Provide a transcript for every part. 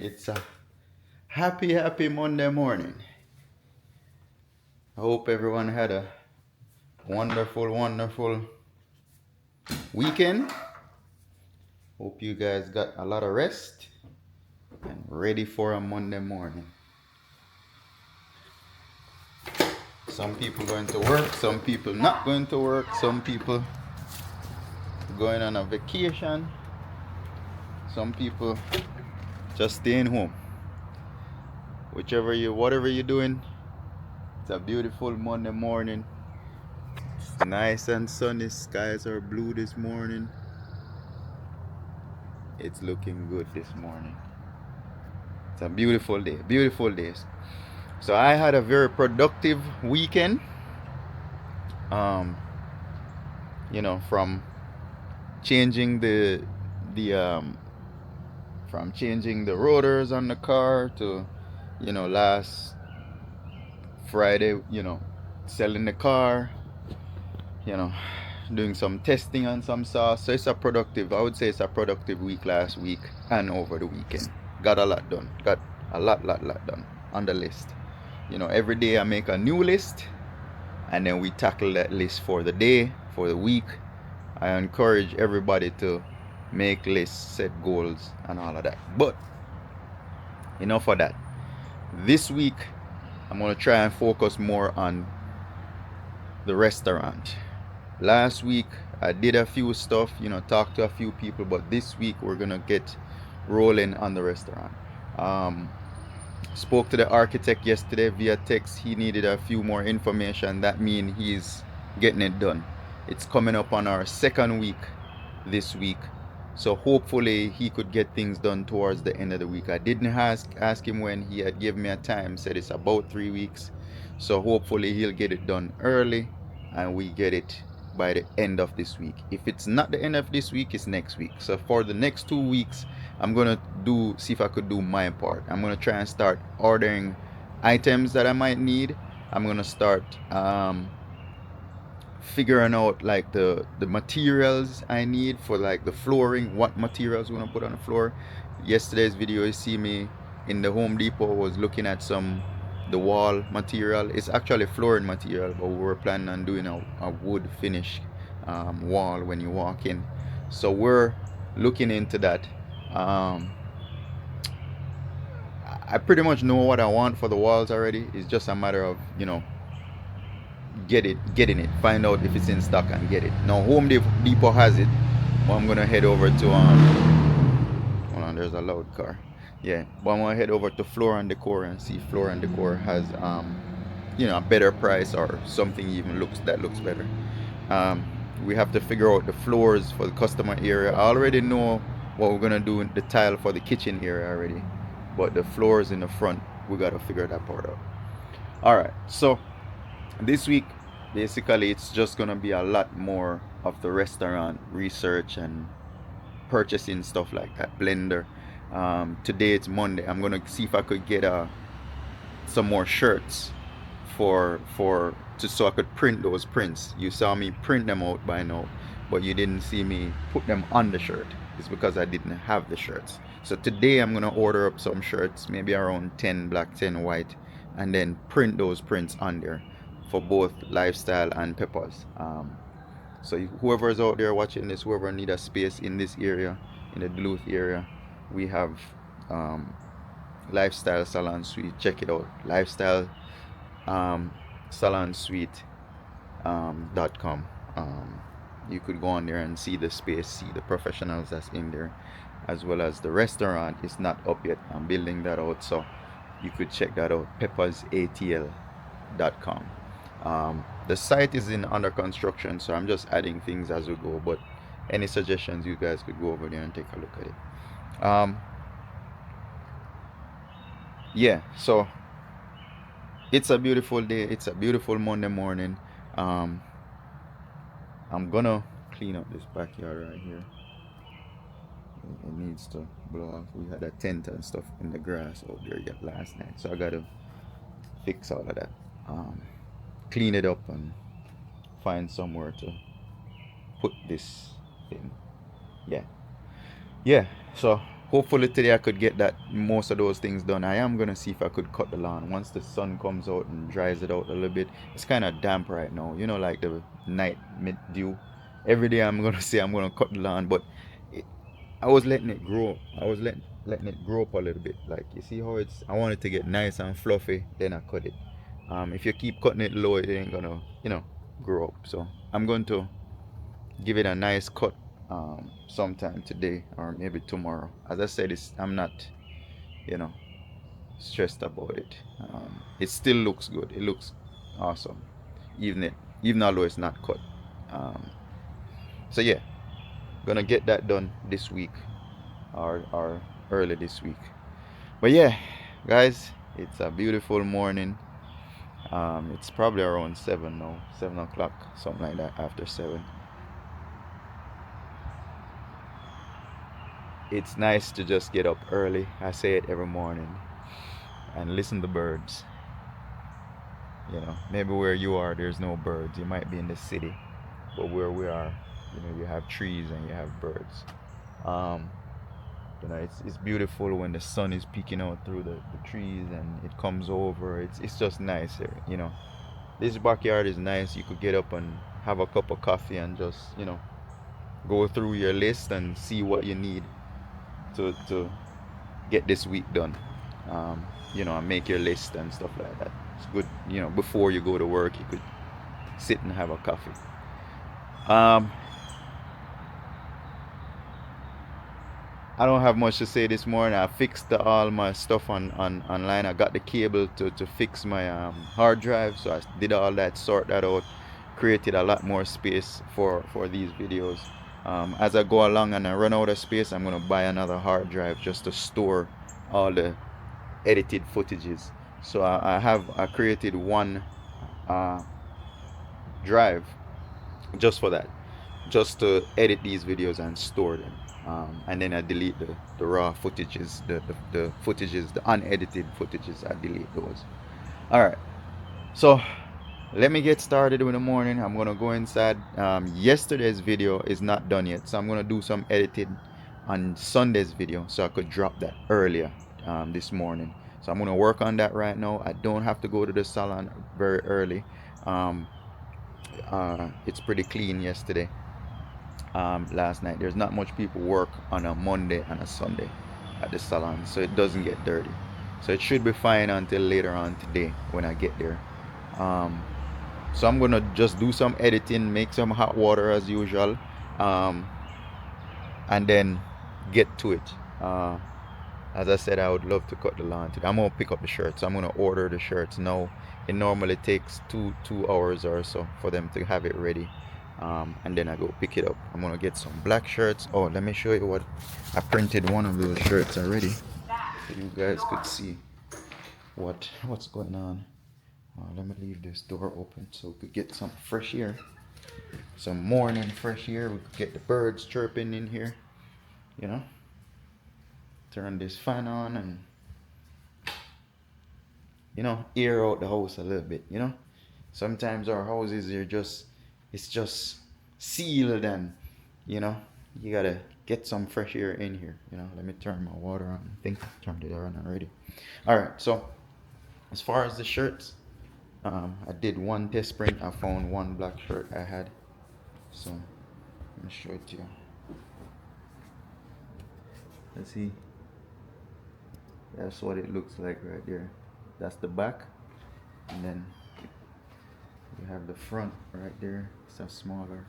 It's a happy Monday morning. I hope everyone had a wonderful weekend. Hope you guys got a lot of rest and ready for a Monday morning. Some people going to work, some people not going to work, some people going on a vacation, some people just staying home. Whatever you're doing, it's a beautiful Monday morning. It's nice and sunny. Skies are blue this morning. It's looking good this morning. It's a beautiful days. So I had a very productive weekend. Um, from changing the from changing the rotors on the car to, last Friday, selling the car, you know, doing some testing on some sauce. So I would say it's a productive week last week and over the weekend. Got a lot done. Got a lot done on the list. Every day I make a new list and then we tackle that list for the day, for the week. I encourage everybody to make lists, set goals, and all of that. But enough of that. This week, I'm going to try and focus more on the restaurant. Last week, I did a few stuff, talked to a few people, but this week we're going to get rolling on the restaurant. Spoke to the architect yesterday via text. He needed a few more information. That means he's getting it done. It's coming up on our second week this week. So hopefully he could get things done towards the end of the week. I didn't ask him when. He had given me a time, said it's about 3 weeks. So hopefully he'll get it done early and we get it by the end of this week. If it's not the end of this week, it's next week. So for the next 2 weeks, I'm gonna see if I could do my part. I'm gonna try and start ordering items that I might need. I'm gonna start figuring out like the materials I need for like the flooring, what materials we're gonna put on the floor. Yesterday's video, you see me in the Home Depot, was looking at the wall material. It's actually flooring material, but we were planning on doing a wood finish wall when you walk in. So we're looking into that. I pretty much know what I want for the walls already. It's just a matter of getting it, find out if it's in stock and get it. Now Home Depot has it, but I'm gonna head over to hold on, there's a loud car. Yeah, but I'm gonna head over to Floor and Decor and see if Floor and Decor has a better price or something even looks better. We have to figure out the floors for the customer area. I already know what we're gonna do in the tile for the kitchen area already, but the floors in the front, we gotta figure that part out. All right, so this week basically it's just gonna be a lot more of the restaurant research and purchasing stuff like that. Blender. Today it's Monday. I'm gonna see if I could get some more shirts so I could print those prints. You saw me print them out by now, but you didn't see me put them on the shirt. It's because I didn't have the shirts. So today I'm gonna order up some shirts, maybe around 10 black, 10 white, and then print those prints on there for both Lifestyle and Peppers. So whoever is out there watching this, whoever need a space in this area, in the Duluth area, we have Lifestyle Salon Suite. Check it out. Lifestyle Salon Suite .com. You could go on there and see the space, see the professionals that's in there, as well as the restaurant. It's not up yet. I'm building that out, so you could check that out. peppersatl.com. The site is under construction, so I'm just adding things as we go. But any suggestions, you guys could go over there and take a look at it. Yeah, so it's a beautiful day. It's a beautiful Monday morning. I'm gonna clean up this backyard right here. It needs to blow off. We had a tent and stuff in the grass out there yet last night, so I gotta fix all of that. Clean it up and find somewhere to put this thing. Yeah. So hopefully today I could get that most of those things done. I am gonna see if I could cut the lawn once the sun comes out and dries it out a little bit. It's kind of damp right now, you know, like the night mid dew. Every day I'm gonna say I'm gonna cut the lawn, but it, I was letting it grow. I was letting it grow up a little bit. Like you see how it's. I want it to get nice and fluffy. Then I cut it. If you keep cutting it low, it ain't gonna, grow up. So I'm going to give it a nice cut sometime today or maybe tomorrow. As I said, I'm not, you know, stressed about it. It still looks good. It looks awesome, even it, even although it's not cut. Um, so yeah, gonna get that done this week or early this week. But yeah, guys, it's a beautiful morning. It's probably around 7 now, 7 o'clock, something like that. After 7, it's nice to just get up early. I say it every morning and listen to birds. Maybe where you are, there's no birds. You might be in the city, but where we are, you have trees and you have birds. Um, it's beautiful when the sun is peeking out through the trees and it comes over. It's just nice here. This backyard is nice. You could get up and have a cup of coffee and just, go through your list and see what you need to get this week done. And make your list and stuff like that. It's good, before you go to work, you could sit and have a coffee. Um, I don't have much to say this morning. I fixed all my stuff online. I got the cable to fix my hard drive. So I did all that, sort that out, created a lot more space for these videos. As I go along and I run out of space, I'm going to buy another hard drive just to store all the edited footages. So I created one uh, drive just for that, just to edit these videos and store them. And then I delete the raw footages, the footages, the unedited footages. I delete those. All right. So let me get started in the morning. I'm gonna go inside. Yesterday's video is not done yet, so I'm gonna do some editing on Sunday's video so I could drop that earlier this morning. So I'm gonna work on that right now. I don't have to go to the salon very early. Um, it's pretty clean yesterday. Last night, there's not much people work on a Monday and a Sunday at the salon, so it doesn't get dirty. So it should be fine until later on today when I get there. Um, so I'm gonna just do some editing, make some hot water as usual, um, and then get to it. As I said, I would love to cut the lawn today. I'm gonna pick up the shirts. I'm gonna order the shirts now. It normally takes two hours or so for them to have it ready, and then I go pick it up. I'm gonna get some black shirts. Oh, let me show you what I printed. One of those shirts already, so you guys could see what's going on. Let me leave this door open so we could get some fresh air, some morning fresh air. We could get the birds chirping in here. You know, turn this fan on and air out the house a little bit. Sometimes our houses are just it's just sealed and you know you gotta get some fresh air in here. Let me turn my water on. I think I turned it on already. All right, so as far as the shirts, I did one test print. I found one black shirt I had, so let me show it to you. Let's see. That's what it looks like right there. That's the back, and then you have the front right there. It's a smaller.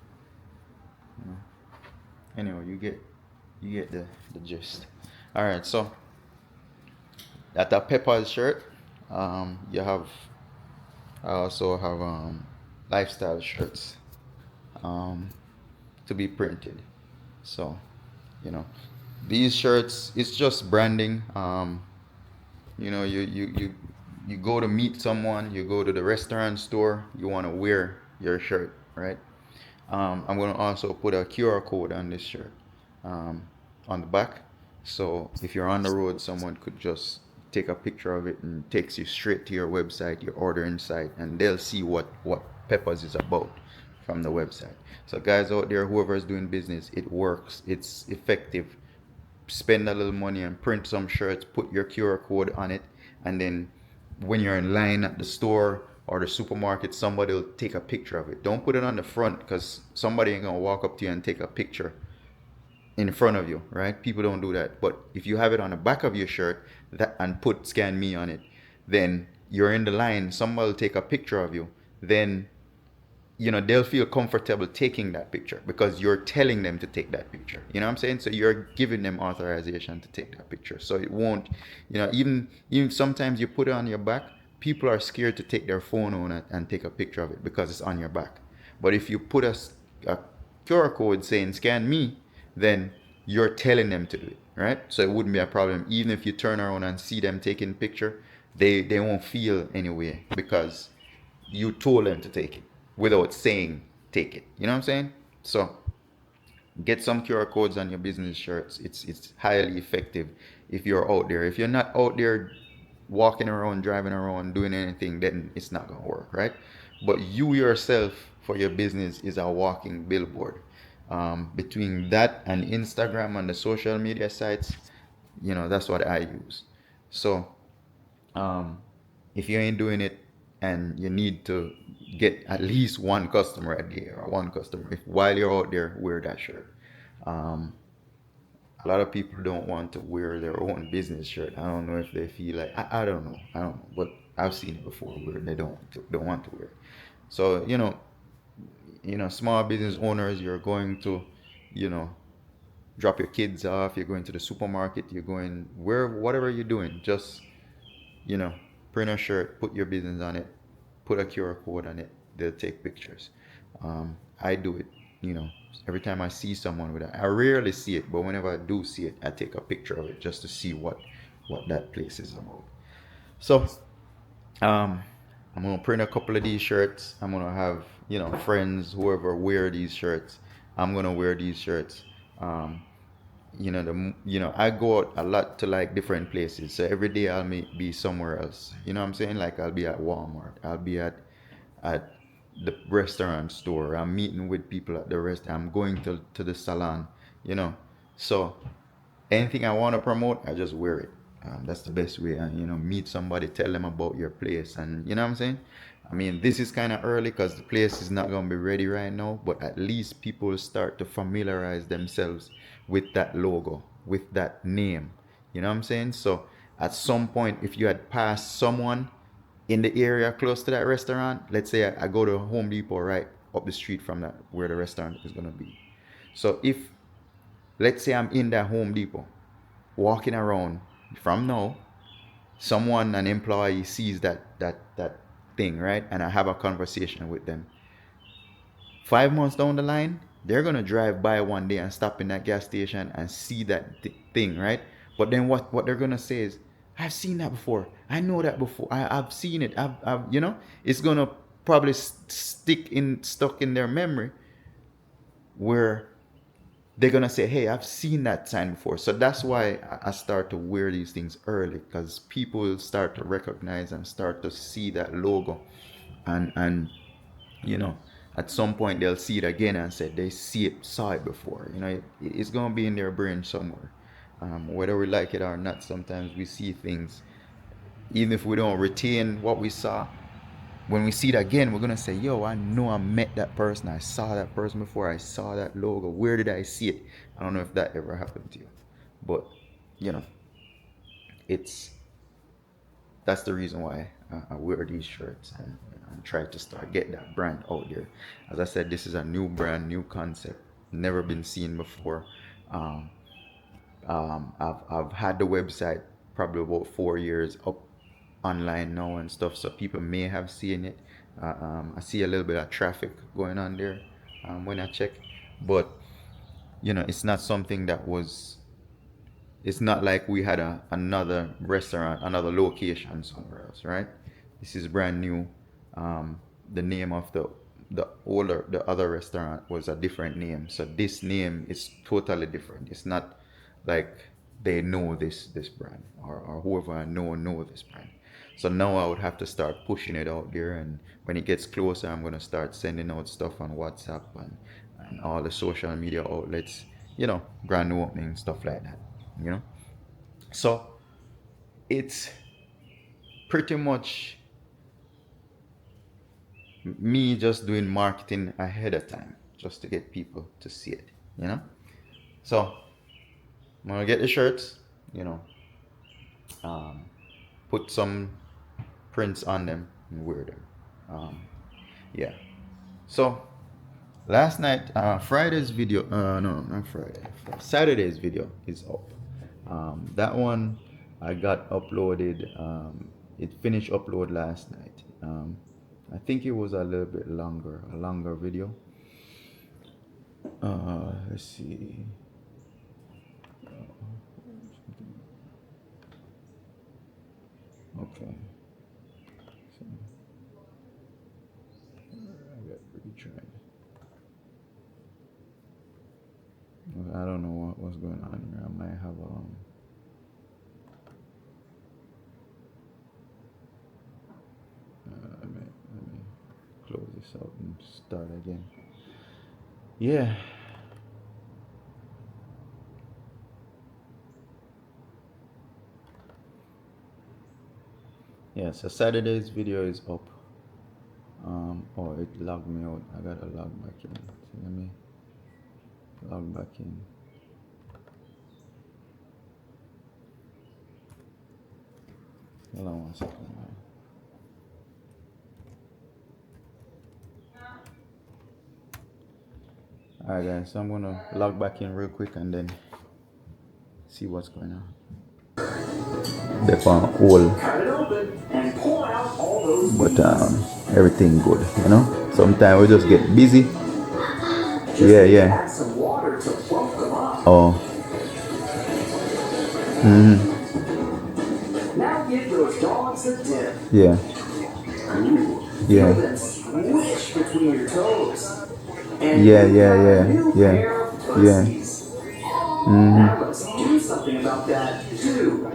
Anyway, you get the gist. All right, so that's a Peppers shirt. You have. I also have lifestyle shirts to be printed. So, these shirts, it's just branding. You go to meet someone, you go to the restaurant store, you want to wear your shirt, right? I'm going to also put a QR code on this shirt on the back. So if you're on the road, someone could just take a picture of it and takes you straight to your website, your ordering site, and they'll see what Peppers is about from the website. So guys out there, whoever is doing business, it works. It's effective. spend a little money and print some shirts, put your QR code on it, and then when you're in line at the store or the supermarket, somebody will take a picture of it. Don't put it on the front because somebody ain't gonna walk up to you and take a picture in front of you, right? People don't do that. But if you have it on the back of your shirt that and put scan me on it, then you're in the line, somebody will take a picture of you, then they'll feel comfortable taking that picture because you're telling them to take that picture. You know what I'm saying? So you're giving them authorization to take that picture. So it won't, even sometimes you put it on your back, people are scared to take their phone on it and take a picture of it because it's on your back. But if you put a QR code saying scan me, then you're telling them to do it, right? So it wouldn't be a problem. Even if you turn around and see them taking picture, they won't feel any way because you told them to take it without saying take it. You know what I'm saying? So get some QR codes on your business shirts. It's highly effective if you're out there. If you're not out there walking around, driving around, doing anything, then it's not gonna work, right? But you yourself for your business is a walking billboard. Between that and Instagram and the social media sites, that's what I use. So um, if you ain't doing it and you need to get at least one customer a day or one customer, if while you're out there, wear that shirt. Um, a lot of people don't want to wear their own business shirt. I don't know if they feel like I don't know. I don't know, but I've seen it before where they don't want to wear it. So small business owners, you're going to, you know, drop your kids off. You're going to the supermarket. You're going whatever you're doing. Just you know, print a shirt, put your business on it, put a QR code on it. They'll take pictures. I do it, every time I see someone with that. I rarely see it, but whenever I do see it, I take a picture of it just to see what that place is about. So, um, I'm gonna print a couple of these shirts. I'm gonna have friends, whoever wear these shirts. I'm gonna wear these shirts. Um, I go out a lot to like different places, so every day I'll be somewhere else. You know what I'm saying? Like I'll be at Walmart, I'll be at the restaurant store, I'm meeting with people at the rest, I'm going to the salon, you know so anything I want to promote, I just wear it. That's the best way. And meet somebody, tell them about your place, and you know what I'm saying. I mean, this is kind of early because the place is not going to be ready right now, but at least people start to familiarize themselves with that logo, with that name. You know what I'm saying? So at some point, if you had passed someone in the area close to that restaurant, let's say I go to Home Depot right up the street from that where the restaurant is going to be. So if let's say I'm in that Home Depot walking around from now, an employee sees that thing, right? And I have a conversation with them. 5 months down the line, they're gonna drive by one day and stop in that gas station and see that thing, right? But then what they're gonna say is, I've seen that before. I know that before. I've seen it. It's gonna probably stuck in their memory where they're gonna say, "Hey, I've seen that sign before." So that's why I start to wear these things early because people will start to recognize and start to see that logo, and you know, at some point they'll see it again and say they saw it before. It's gonna be in their brain somewhere, whether we like it or not. Sometimes we see things, even if we don't retain what we saw, when we see it again, we're gonna say, "Yo, I know I met that person. I saw that person before. I saw that logo. Where did I see it?" I don't know if that ever happened to you, but you know, it's that's the reason why I wear these shirts and try to start get that brand out there. As I said, this is a new brand, new concept, never been seen before. Um, I've had the website probably about 4 years up online now and stuff, so people may have seen it. I see a little bit of traffic going on there when I check, but it's not something that was. It's not like we had another restaurant, another location somewhere else, right? This is brand new. The name of the other restaurant was a different name, so this name is totally different. It's not like they know this brand, or whoever I know this brand. So now I would have to start pushing it out there, and when it gets closer, I'm gonna start sending out stuff on WhatsApp and all the social media outlets, grand opening stuff like that. you know. So it's pretty much me just doing marketing ahead of time just to get people to see it, you know. So I'm gonna get the shirts, you know, um, put some prints on them and wear them. Yeah. So last night, Friday's video, no, not Friday, Saturday's video is up. That one I got uploaded. It finished upload last night. I think it was a little bit longer, a longer video. Let's see. Okay. So, I got retried. I don't know what's going on here. I might have let me close this out and start again. Yeah. Yeah, so Saturday's video is up. Oh, it logged me out. I gotta log back in. So let me log back in. Hold on 1 second. Alright guys, so I'm gonna log back in real quick and then see what's going on. They're on hold, but everything good, you know. Sometimes we just get busy. Yeah. Oh. Now give those dogs a dip. Yeah. Yeah. Squish between your toes. Yeah. Let's do something about that too.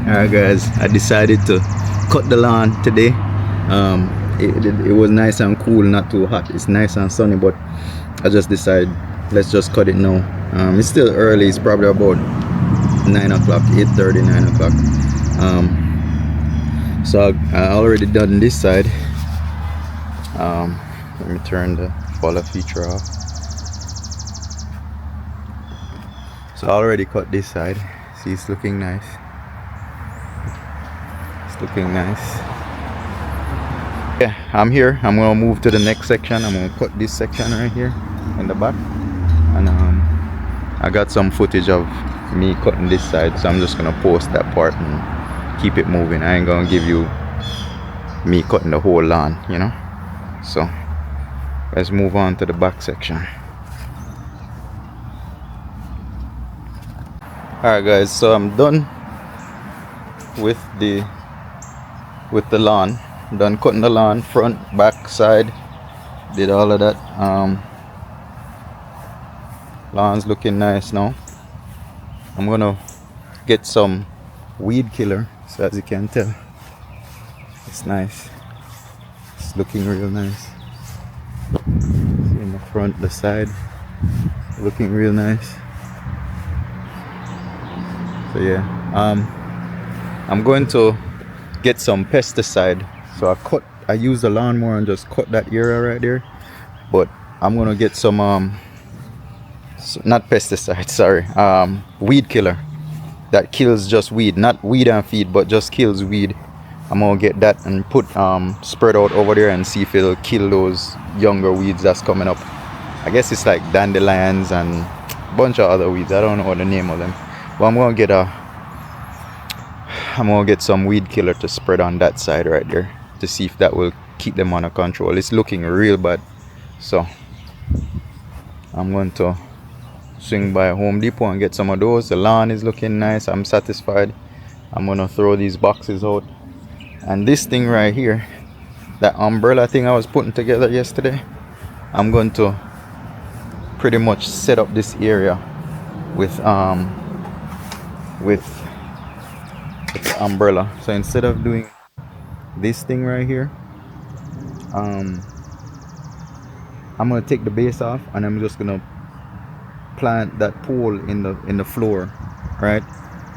Alright guys, I decided to cut the lawn today. It was nice and cool, not too hot. It's nice and sunny, but I just decided let's just cut it now. It's still early. It's probably about 9 o'clock, 8:30, 9 o'clock. So I already done this side. Let me turn the follow feature off. So I already cut this side. See, it's looking nice. Looking nice. Yeah, I'm here. I'm gonna move to the next section. I'm gonna cut this section right here in the back, and I got some footage of me cutting this side, so I'm just gonna post that part and keep it moving. I ain't gonna give you me cutting the whole lawn, you know. So let's move on to the back section. Alright guys, so I'm done with the lawn. Done cutting the lawn, front, back, side, did all of that. Lawn's looking nice now. I'm gonna get some weed killer, so as you can tell, it's nice. It's looking real nice. See in the front, the side, looking real nice. So yeah, I'm going to get some pesticide. So I use the lawnmower and just cut that area right there, but I'm gonna get some not pesticide, sorry, weed killer that kills just weed, not weed and feed, but just kills weed. I'm gonna get that and put spread out over there and see if it'll kill those younger weeds that's coming up. I guess it's like dandelions and a bunch of other weeds. I don't know the name of them, but I'm gonna get some weed killer to spread on that side right there to see if that will keep them under control. It's looking real bad, so I'm going to swing by Home Depot and get some of those. The lawn is looking nice. I'm satisfied. I'm gonna throw these boxes out, and this thing right here, that umbrella thing I was putting together yesterday, I'm going to pretty much set up this area with the umbrella. So instead of doing this thing right here, I'm gonna take the base off and I'm just gonna plant that pole in the floor, right?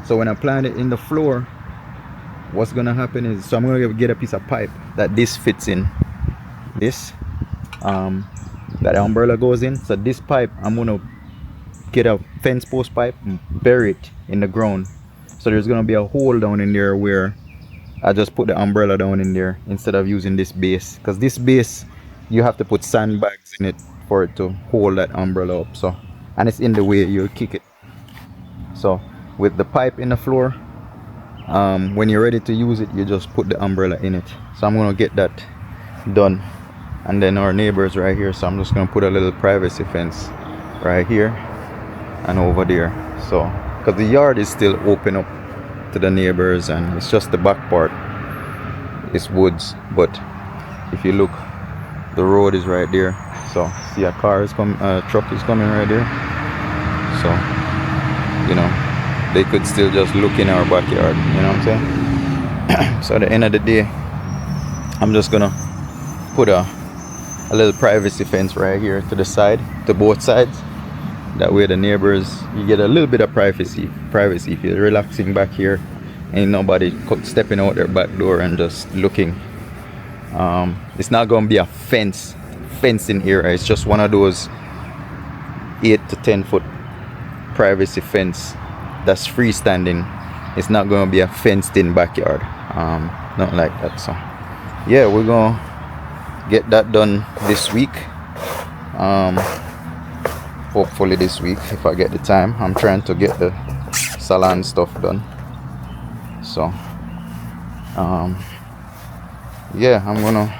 So when I plant it in the floor, what's gonna happen is, so I'm gonna get a piece of pipe that this fits in, this that umbrella goes in. So this pipe, I'm gonna get a fence post pipe and bury it in the ground. So there's gonna be a hole down in there where I just put the umbrella down in there instead of using this base, because this base you have to put sandbags in it for it to hold that umbrella up. So, and it's in the way, you'll kick it. So with the pipe in the floor, when you're ready to use it, you just put the umbrella in it. So I'm gonna get that done. And then our neighbors right here, so I'm just gonna put a little privacy fence right here and over there, so because the yard is still open up to the neighbors and it's just the back part, it's woods. But if you look, the road is right there, so see a car is coming, a truck is coming right there, so you know they could still just look in our backyard, you know what I'm saying? So at the end of the day, I'm just gonna put a little privacy fence right here to the side, to both sides. That way the neighbors, you get a little bit of privacy if you're relaxing back here, ain't nobody stepping out their back door and just looking. It's not gonna be a fencing area, it's just one of those 8 to 10 foot privacy fence that's freestanding. It's not gonna be a fenced in backyard, not like that. So yeah, we're gonna get that done this week, hopefully this week if I get the time. I'm trying to get the salon stuff done, so yeah, I'm gonna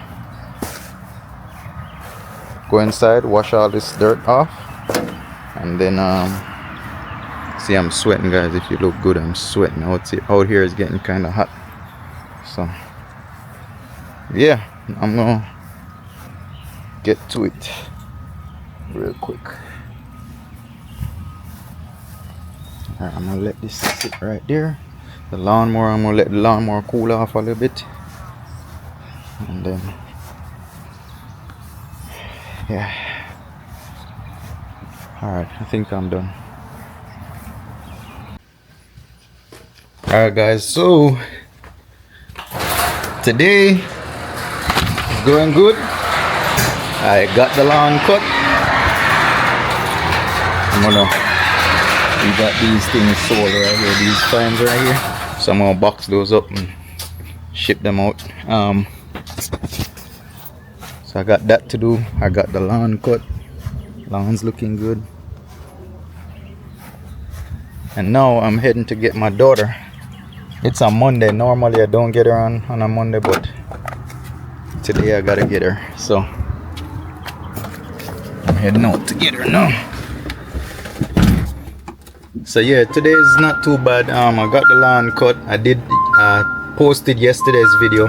go inside, wash all this dirt off, and then see, I'm sweating, guys. If you look good, I'm sweating. Out here is getting kind of hot, so yeah, I'm gonna get to it real quick. Alright, I'm gonna let this sit right there. The lawnmower, I'm gonna let the lawnmower cool off a little bit, and then yeah, alright, I think I'm done. Alright guys, so today is going good. I got the lawn cut. We got these things sold right here, these fans right here. So I'm gonna box those up and ship them out. So I got that to do. I got the lawn cut. Lawn's looking good. And now I'm heading to get my daughter. It's a Monday. Normally I don't get her on a Monday, but today I gotta get her. So I'm heading out to get her now. So yeah, today is not too bad. I got the lawn cut. I did posted yesterday's video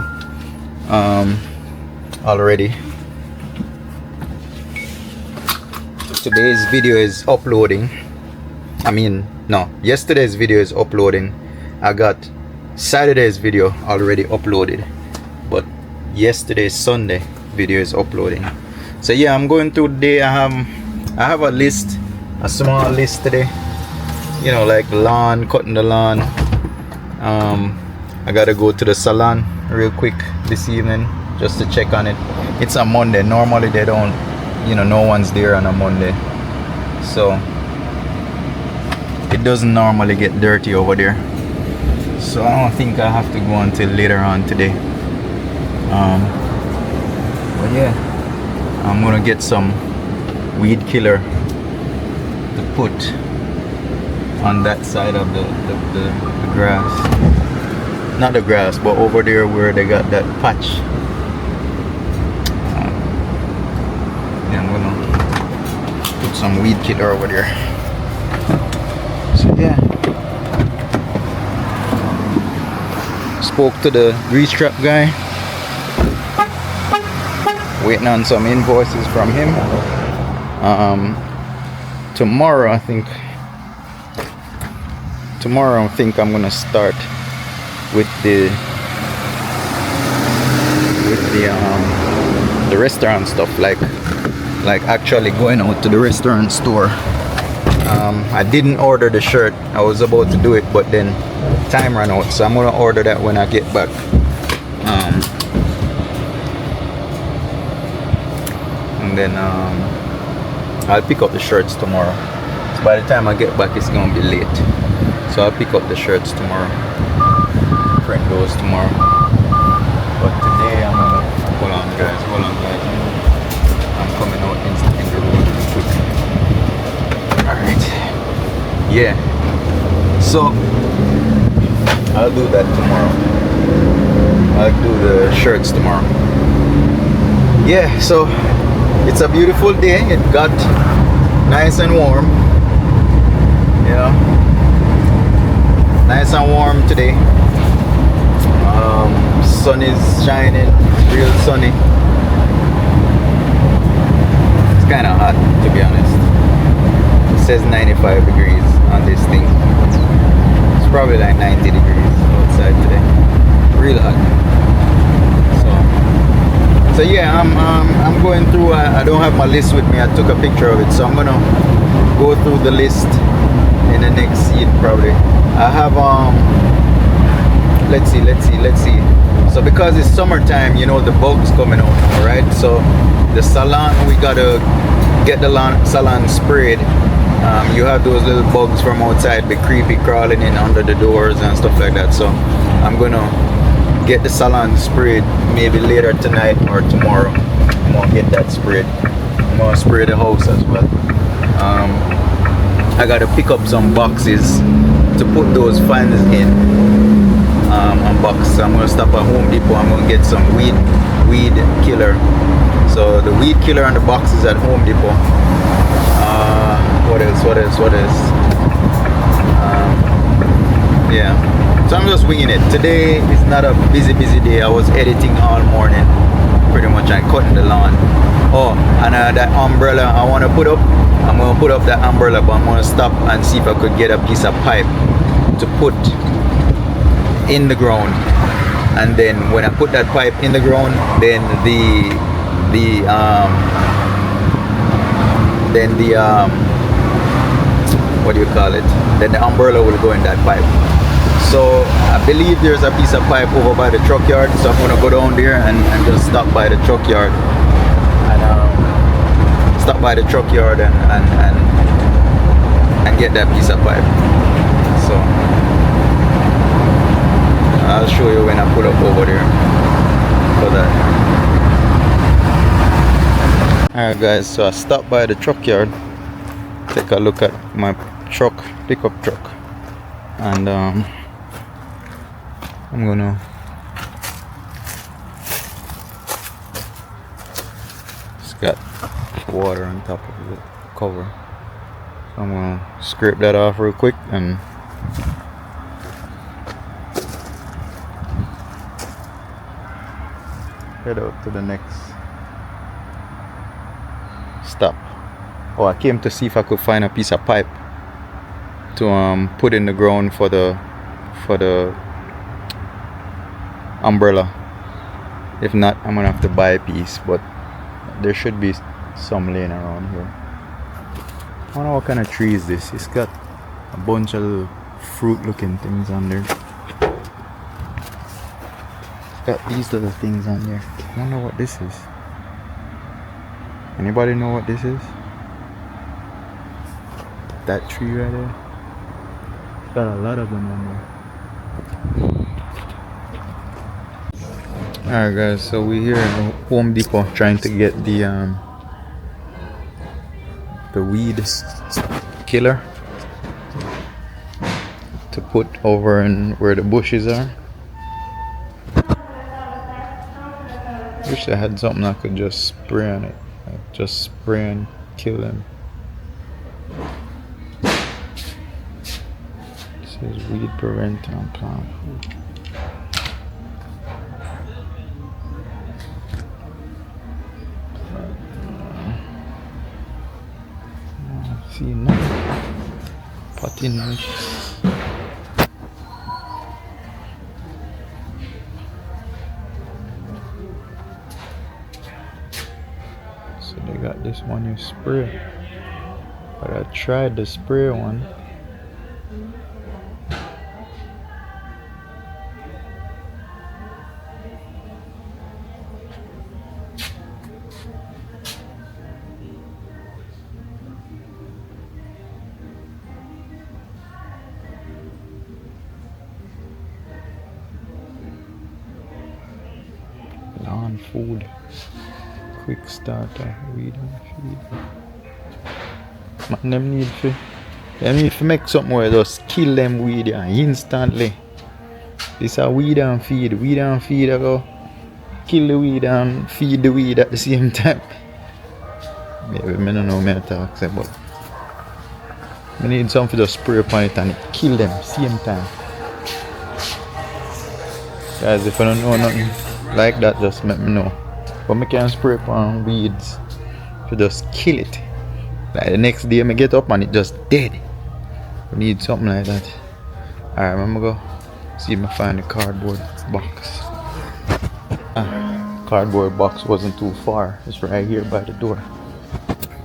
already. Today's video is uploading. Yesterday's video is uploading. I got Saturday's video already uploaded, but yesterday's Sunday video is uploading. So yeah, I'm going through the day. I have a list, a small list today, you know, like lawn, cutting the lawn. I gotta go to the salon real quick this evening just to check on it. It's a Monday. Normally they don't, you know, no one's there on a Monday, so it doesn't normally get dirty over there, so I don't think I have to go until later on today. But yeah, I'm gonna get some weed killer to put on that side of the grass, not the grass, but over there where they got that patch. Yeah, I'm gonna put some weed killer over there. So yeah, spoke to the grease trap guy, waiting on some invoices from him. Tomorrow I think I'm gonna start with the restaurant stuff, like actually going out to the restaurant store. I didn't order the shirt. I was about to do it, but then time ran out, so I'm gonna order that when I get back. And then I'll pick up the shirts tomorrow. So by the time I get back, it's gonna be late, so I'll pick up the shirts tomorrow, print those tomorrow. But today I'm gonna hold on guys, I'm coming out in the road really quick. Alright, yeah, so I'll do that tomorrow. I'll do the shirts tomorrow. Yeah, so it's a beautiful day. It got nice and warm, you know, nice and warm today. Sun is shining, real sunny. It's kind of hot, to be honest. It says 95 degrees on this thing. It's probably like 90 degrees outside today. Real hot. So yeah, I'm going through. I don't have my list with me. I took a picture of it, so I'm gonna go through the list in the next scene probably. I have let's see. So because it's summertime, you know, the bugs coming out now, right? So the salon, we gotta get the salon sprayed. You have those little bugs from outside, be creepy, crawling in under the doors and stuff like that. So I'm gonna get the salon sprayed maybe later tonight or tomorrow. I'm gonna get that sprayed. I'm gonna spray the house as well. I gotta pick up some boxes to put those fans in. Unbox. So I'm gonna stop at Home Depot. I'm gonna get some weed killer. So the weed killer and the boxes at Home Depot. What else? Yeah. So I'm just winging it. Today is not a busy day. I was editing all morning, pretty much, and cutting the lawn. Oh, and that umbrella I want to put up. I'm gonna put up that umbrella, but I'm gonna stop and see if I could get a piece of pipe to put in the ground. And then when I put that pipe in the ground, then the what do you call it? Then the umbrella will go in that pipe. So I believe there's a piece of pipe over by the truck yard, so I'm gonna go down there and just stop by the truck yard and get that piece of pipe. So I'll show you when I put up over there for that. Alright guys, so I stopped by the truck yard, take a look at my truck, pickup truck, and I'm gonna it's got water on top of the cover, so I'm gonna scrape that off real quick and head out to the next stop. Oh, I came to see if I could find a piece of pipe to put in the ground for the umbrella. If not, I'm gonna have to buy a piece, but there should be some laying around here. I don't know what kind of tree is this. It's got a bunch of little fruit looking things on there. It's got these little things on there. I wonder what this is. Anybody know what this is? That tree right there? Got a lot of them on there. Alright guys, so we're here in Home Depot trying to get the weed killer to put over in where the bushes are. Wish I had something I could just spray on it. Like just spray and kill them. This is weed preventer on plant food. See nothing. Potting mix. So they got this one you spray, but I tried the spray one. Lawn food, quick starter, weed and feed. Man, them need to make something where just kill them weed instantly. This a weed and feed. Weed and feed I go kill the weed and feed the weed at the same time. Maybe I don't know me talk say, but I need something to spray upon it and kill them same time. Guys, if I don't know nothing like that, just let me know. But I can spray upon weeds to just kill it. Like the next day I get up and it just dead. We need something like that. Alright, I'm gonna go see if I find the cardboard box. Cardboard box wasn't too far. It's right here by the door.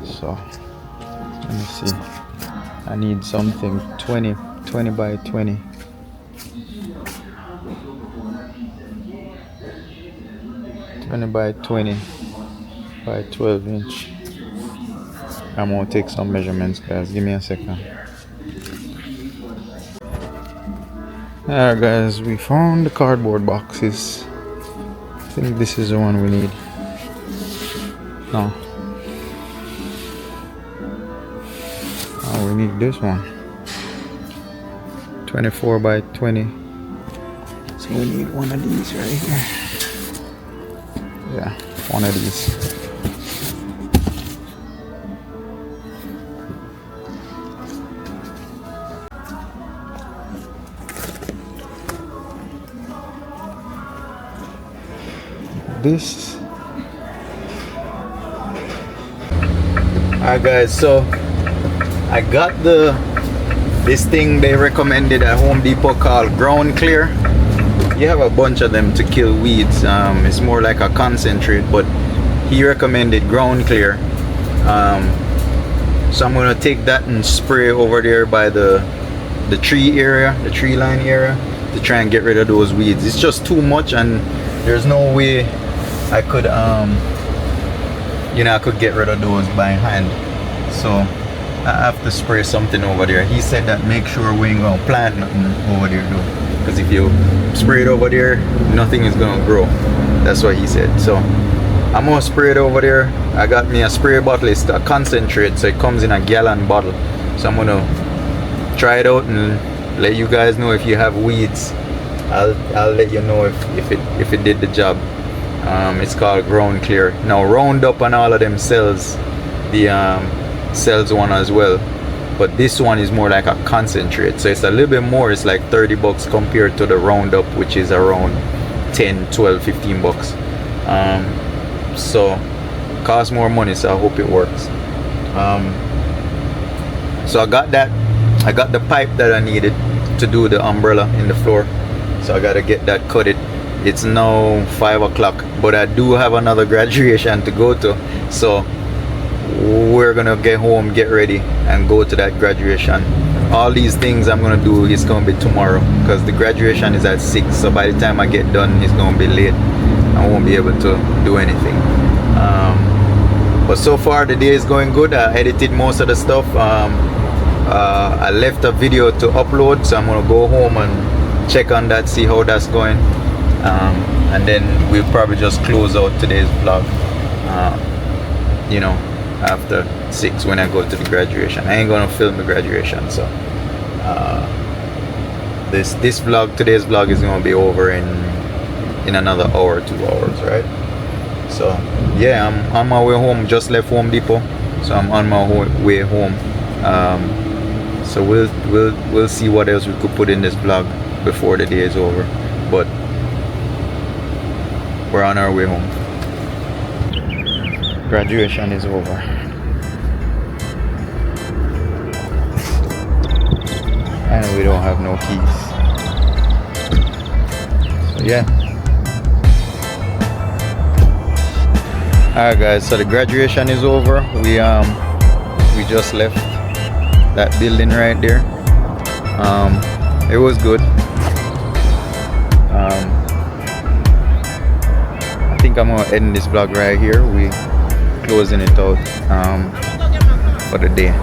So let me see. I need something 20 by 20. 20 by 20 by 12 inch. I'm gonna take some measurements, guys. Give me a second. Alright guys, we found the cardboard boxes. I think this is the one we need. No. Oh, we need this one. 24 by 20. So we need one of these right here. Yeah, one of these. This. Alright guys, so I got this thing they recommended at Home Depot called Ground Clear. You have a bunch of them to kill weeds. It's more like a concentrate, but he recommended Ground Clear. So I'm gonna take that and spray over there by the tree area, the tree line area, to try and get rid of those weeds. It's just too much, and there's no way I could I could get rid of those by hand. So I have to spray something over there. He said that make sure we ain't gonna plant nothing over there though, because if you spray it over there, nothing is gonna grow. That's what he said. So I'm gonna spray it over there. I got me a spray bottle. It's a concentrate, so it comes in a gallon bottle. So I'm gonna try it out and let you guys know if you have weeds. I'll let you know if it did the job. It's called Ground Clear. Now Roundup and all of them sells the sells one as well, but this one is more like a concentrate, so it's a little bit more. It's like 30 bucks compared to the Roundup, which is around 10, 12, 15 bucks. So costs more money, so I hope it works. So I got the pipe that I needed to do the umbrella in the floor, so I gotta get that cutted. It's now 5 o'clock, but I do have another graduation to go to, so we're gonna get home, get ready, and go to that graduation. All these things I'm gonna do is gonna be tomorrow, because the graduation is at 6, so by the time I get done it's gonna be late. I won't be able to do anything. But so far the day is going good. I edited most of the stuff. I left a video to upload, so I'm gonna go home and check on that, see how that's going, and then we'll probably just close out today's vlog, you know, after 6 when I go to the graduation. I ain't gonna film the graduation, so today's vlog is gonna be over in another hour, 2 hours, right? So yeah, I'm on my way home. Just left Home Depot, so I'm on my way home. So we'll see what else we could put in this vlog before the day is over, but we're on our way home. Graduation is over. And we don't have no keys. So yeah. Alright guys, so the graduation is over. We just left that building right there. It was good. I think I'm gonna end this vlog right here. We closing it out for the day.